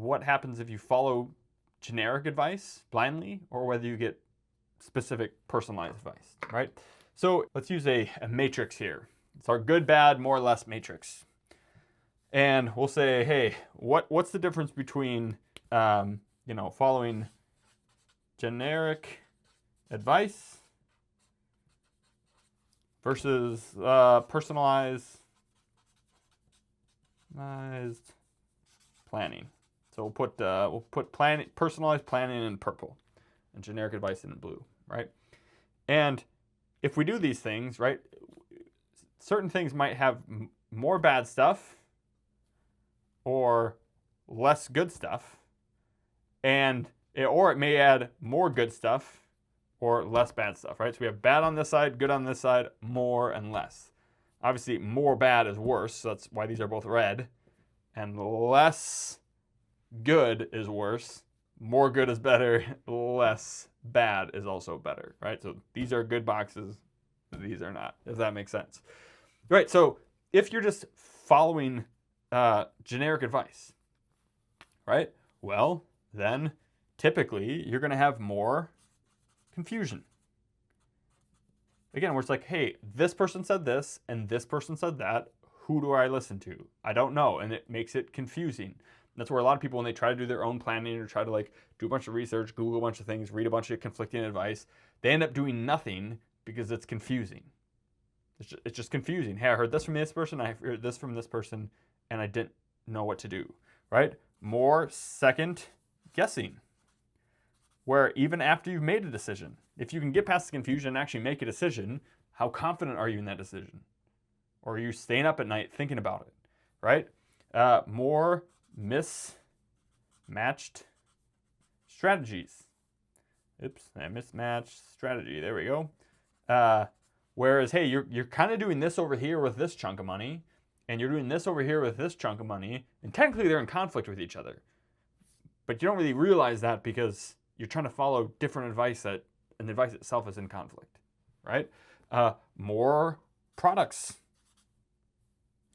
what happens if you follow generic advice blindly or whether you get specific personalized advice, right? So let's use a matrix here. It's our good, bad, more or less matrix. And we'll say, hey, what's the difference between, following generic advice versus personalized planning. So we'll put personalized planning in purple and generic advice in blue, right? And if we do these things, right, certain things might have more bad stuff or less good stuff, or it may add more good stuff or less bad stuff, right? So we have bad on this side, good on this side, more and less. Obviously, more bad is worse, so that's why these are both red. And less good is worse. More good is better. Less bad is also better, right? So these are good boxes. These are not, if that makes sense. Right, so if you're just following generic advice, right? Well, then typically you're going to have more confusion. Again, where it's like, hey, this person said this and this person said that. Who do I listen to? I don't know, and it makes it confusing. That's where a lot of people, when they try to do their own planning or try to do a bunch of research, Google a bunch of things, read a bunch of conflicting advice, they end up doing nothing because it's confusing. It's just confusing. Hey, I heard this from this person, I heard this from this person, and I didn't know what to do, right? More second guessing, where even after you've made a decision, if you can get past the confusion and actually make a decision, how confident are you in that decision? Or are you staying up at night thinking about it, right? More mismatched strategies. Mismatched strategy. There we go. Whereas, hey, you're kind of doing this over here with this chunk of money, and you're doing this over here with this chunk of money, and technically they're in conflict with each other. But you don't really realize that because you're trying to follow different advice and the advice itself is in conflict, right? More products.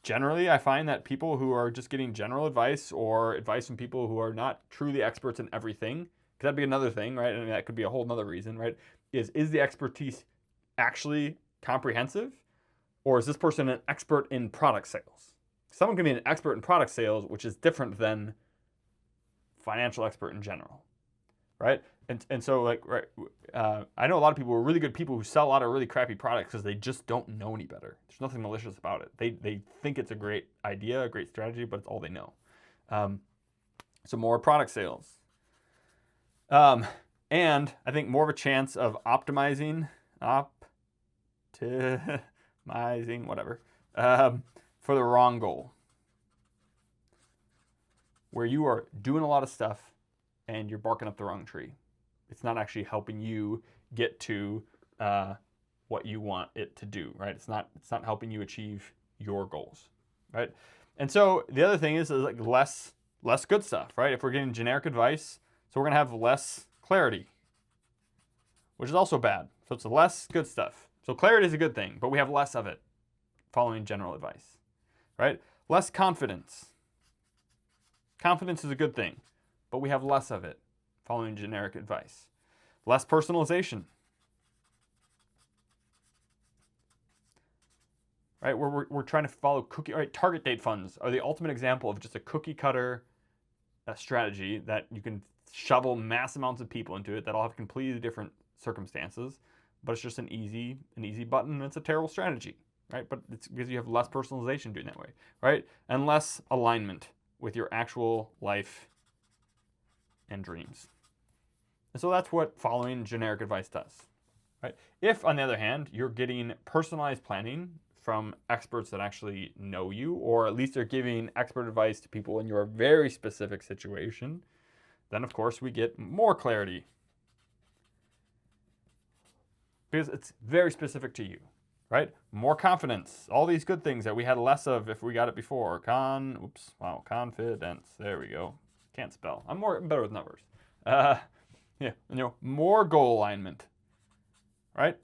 Generally, I find that people who are just getting general advice or advice from people who are not truly experts in everything, because that'd be another thing, right? And that could be a whole nother reason, right? Is the expertise actually comprehensive? Or is this person an expert in product sales? Someone can be an expert in product sales, which is different than financial expert in general, right? And so I know a lot of people who are really good people who sell a lot of really crappy products because they just don't know any better. There's nothing malicious about it. They think it's a great idea, a great strategy, but it's all they know. So more product sales. And I think more of a chance of optimizing, whatever, for the wrong goal. Where you are doing a lot of stuff and you're barking up the wrong tree. It's not actually helping you get to what you want it to do, right? It's not helping you achieve your goals, right? And so the other thing is less good stuff, right? If we're getting generic advice, so we're gonna have less clarity, which is also bad. So it's less good stuff. So clarity is a good thing, but we have less of it following general advice, right? Less confidence. Confidence is a good thing, but we have less of it following generic advice. Less personalization. Right, we're trying to follow target date funds are the ultimate example of just a cookie cutter strategy that you can shovel mass amounts of people into it that all have completely different circumstances, but it's just an easy button, and it's a terrible strategy, right? But it's because you have less personalization doing that way, right? And less alignment with your actual life and dreams. And so that's what following generic advice does, right? If, on the other hand, you're getting personalized planning from experts that actually know you, or at least are giving expert advice to people in your very specific situation, then of course we get more clarity. Because it's very specific to you, right? More confidence, all these good things that we had less of if we got it before. Confidence, there we go. Can't spell. I'm better with numbers. More goal alignment, right?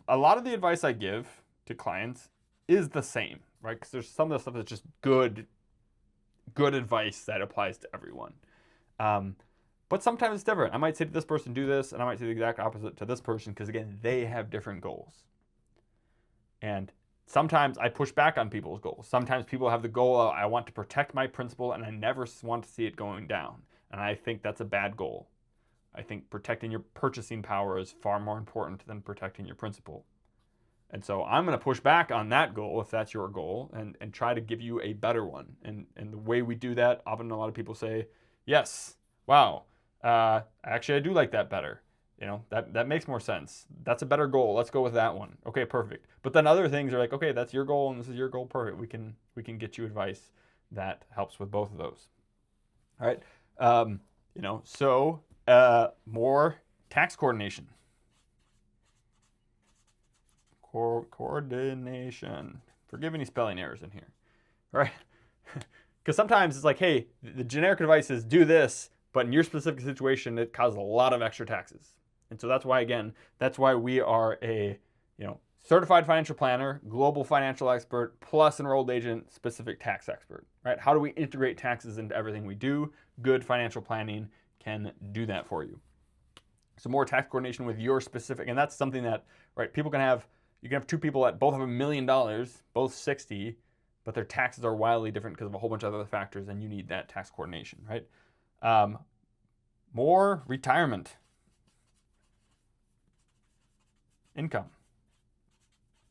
A lot of the advice I give to clients is the same, right? Because there's some of the stuff that's just good good advice that applies to everyone. But sometimes it's different. I might say to this person, do this, and I might say the exact opposite to this person because, again, they have different goals. And sometimes I push back on people's goals. Sometimes people have the goal of, I want to protect my principal and I never want to see it going down. And I think that's a bad goal. I think protecting your purchasing power is far more important than protecting your principal. And so I'm going to push back on that goal, if that's your goal, and try to give you a better one. And the way we do that, often a lot of people say, yes, wow, actually I do like that better. You know, that makes more sense. That's a better goal. Let's go with that one. Okay, perfect. But then other things are like, okay, that's your goal and this is your goal. Perfect. We can get you advice that helps with both of those. All right. More tax coordination. Coordination. Forgive any spelling errors in here. All right. Because sometimes it's like, hey, the generic advice is do this, but in your specific situation, it causes a lot of extra taxes. And so that's why we are a, certified financial planner, global financial expert, plus enrolled agent, specific tax expert, right? How do we integrate taxes into everything we do? Good financial planning can do that for you. So more tax coordination with your specific, and that's something that, right, you can have two people that both have $1 million, both 60, but their taxes are wildly different because of a whole bunch of other factors, and you need that tax coordination, right? More retirement income.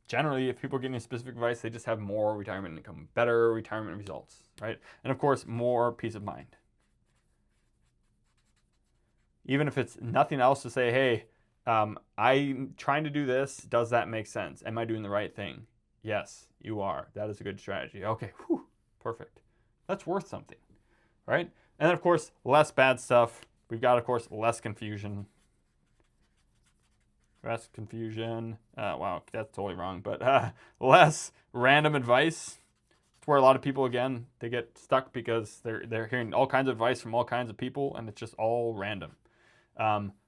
Generally, if people are getting specific advice, they just have more retirement income, better retirement results, right? And of course, more peace of mind. Even if it's nothing else to say, hey, I'm trying to do this. Does that make sense? Am I doing the right thing? Yes, you are. That is a good strategy. Okay, perfect. That's worth something, right? And then, of course, less bad stuff. We've got, of course, less confusion. Less confusion. Wow, that's totally wrong. But less random advice. It's where a lot of people, again, they get stuck because they're hearing all kinds of advice from all kinds of people, and it's just all random.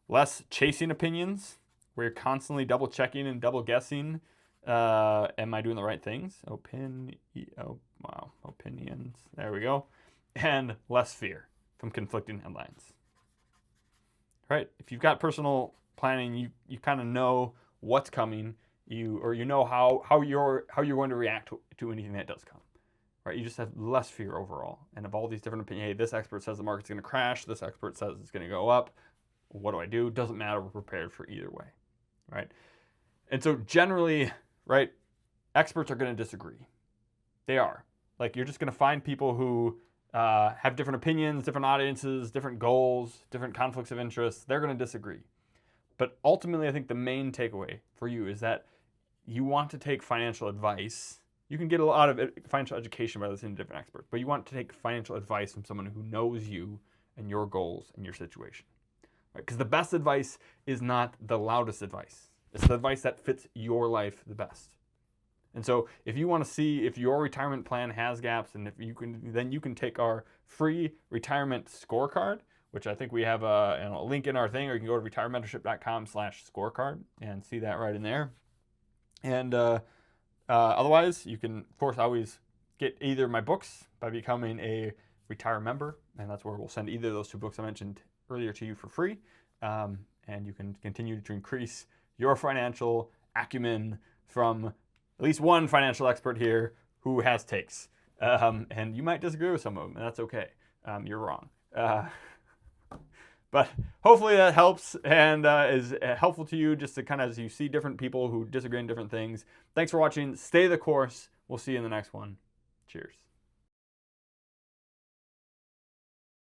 Less chasing opinions, where you're constantly double checking and double guessing. Am I doing the right things? Opinions. There we go. And less fear from conflicting headlines. Right? If you've got personal planning, you kind of know what's coming. You know how you're going to react to anything that does come. Right? You just have less fear overall. And of all these different opinions, hey, this expert says the market's going to crash. This expert says it's going to go up. What do I do? Doesn't matter. We're prepared for either way. Right? And so generally, right, experts are going to disagree. They are. Like, you're just going to find people who have different opinions, different audiences, different goals, different conflicts of interest. They're going to disagree. But ultimately, I think the main takeaway for you is that you want to take financial advice. You can get a lot of financial education by listening to different experts, but you want to take financial advice from someone who knows you and your goals and your situation. Right? Because the best advice is not the loudest advice. It's the advice that fits your life the best. And so if you want to see if your retirement plan has gaps, and if you can, then you can take our free retirement scorecard, which I think we have a link in our thing, or you can go to retirementorship.com/scorecard and see that right in there. And otherwise, you can, of course, always get either my books by becoming a Retire member, and that's where we'll send either of those two books I mentioned earlier to you for free. And you can continue to increase your financial acumen from at least one financial expert here who has takes. And you might disagree with some of them, and that's okay. You're wrong. But hopefully that helps and is helpful to you, just to kind of, as you see different people who disagree on different things. Thanks for watching. Stay the course. We'll see you in the next one. Cheers.